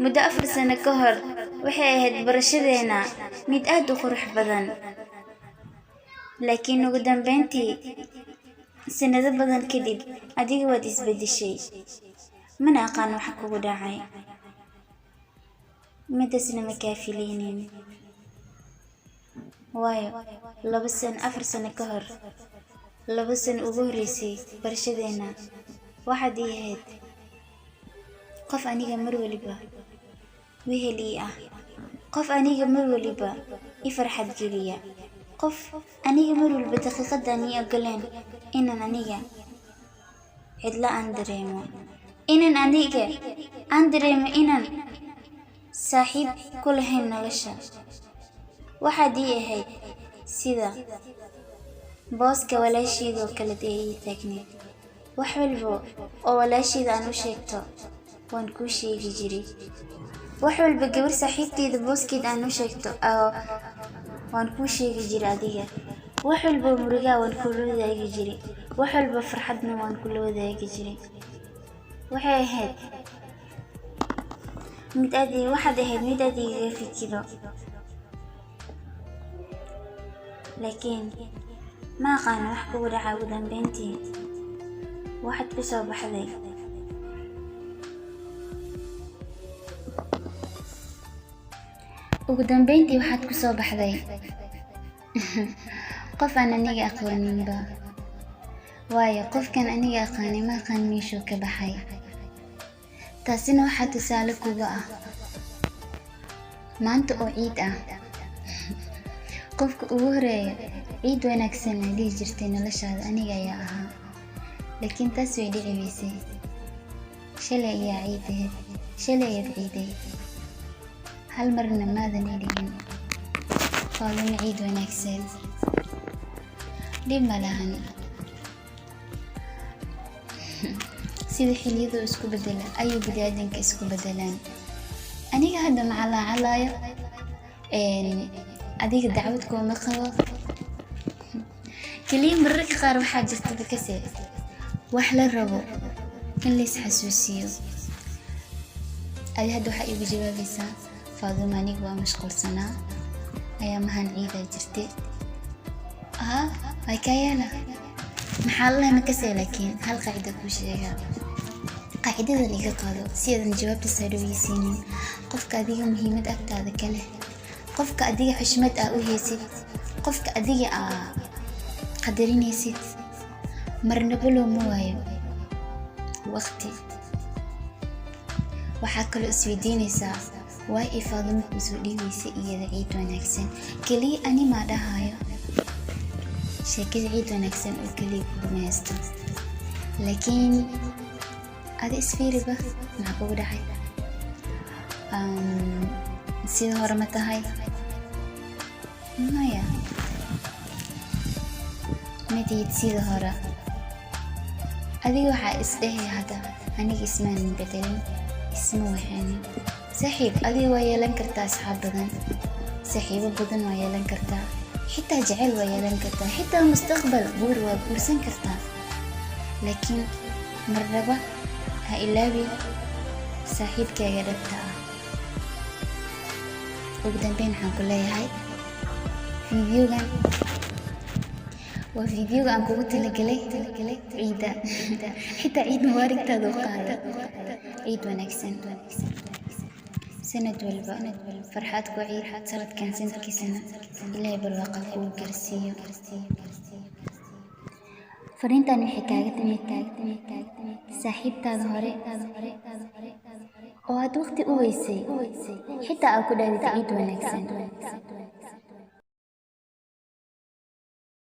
muddo 4 sano ka hor waxay ahayd barashadeena mid aad u qurux badan, laakiin ugu dambeyntii sanado badan kadib adiga waad isbedeshay. Mana aqaan waxa kugu dhacay, midasna ma kaafileynin. waayo 4 sano ka hor 2 sano ugu horeysay barashadeena waxaad ii ahayd qof aniga mar waliba weheli ah, qof aniga mar waliba i farxad geliya, qof aniga mar waliba daqiiqadan ii ogoleen inaan aniga cidla aan dareemo, inaan saaxiib ku lahayn nolosha. waxaad ii ahayd sida booska walaashiidoo kale ii taagneed. wax walba oo walaashiida aan u sheegto waan kuu sheegi jiray. wax walba gabar saaxiibteeda booskeed aan u sheegto waan kuu sheegi jiray adiga. wax walba murigaa waan kula wadaagi jiray, wax walba farxadna waan kula wadaagi jiray. waxaad ahayd mid aad iga fikiro, laakiin ma aqaan wax kugu dhacay. ugu dambeyntii waxaad ku soo baxday qof aan aniga aqooninba. waayo qofkan aniga aqaani ma aqaan meeshuu ka baxay. taasina waxaa tusaale kuga ah maanta oo ciid ah. qofka ugu horeeya ciid wanaagsan ay dhihi jirtay noloshaada aniga ayaa ahaa, laakiin taas way dhici weysay. shalay ayaa ciideed, shalay ayaad ciiday, hal marna maadan idhihin Faadumo ciid wanaagsan. dhib ma lahan, sida xilliyadu isku bedela ayuu bini'aadanka isku bedelaan. aniga hadda macalaacalaayo adiga dacwad kuma qabo. kaliya mararka qaar waxaa jirta bakase wax la rabo in la isxasuusiyo. hadda waxaa igu jawaabaysaa Faadumo aniga waa mashquulsanaa ayaamahan ciidaa jirtay. way kaa yaala maxaa la makasee. laakiin hal qaacida kuu sheegaa, qaacidada liga qaado si aadan jawaabta saadhoweysiinin. qofka adiga muhiimad agtaada ka leh, qofka adiga xushmad u haysid, qofka adiga qadarinaysid, marnaba looma waayo waqti. waxaa kaloo isweydiinaysaa waa ay Faadumo kusoo dhiibaysay iyada ciid wanaagsan. keliya ani maa dhahayo sheekada ciid wanaagsan oo keliya kuguma haysto, laakiin adi isfiiriba maxaa kugu dhacay. sida hore ma tahay? maya madid sida hore. adiga waxaa isdhehay hadda aniga ismaanin bedelin, isma waxaanin. saaxiib adiga waa yeelan kartaa asxaab badan, saaxiibo badan waa yeelan kartaa, xitaa jacayl waa yeelan kartaa, xitaa mustaqbal guur waa guursan kartaa. laakiin marnaba ha ilaawin saaxiibkaaga dhabta ah. ugu dambeyn waxaan ku leeyahay fiidiyogan waa fiidiyowga aan kugu talagalay ciida. xitaa ciid mubaaragtaada u qaada. ciid wanaagsan. sanad walba farxad ku ciid, sanadkan sanadkiisana ilaahay barwaaqo kugu garsiiyo. fariintan waxay kaaga timid saaxiibtaada hore oo aad waqti u weysay, xitaa aad ku dhaadid ciid wanaagsan.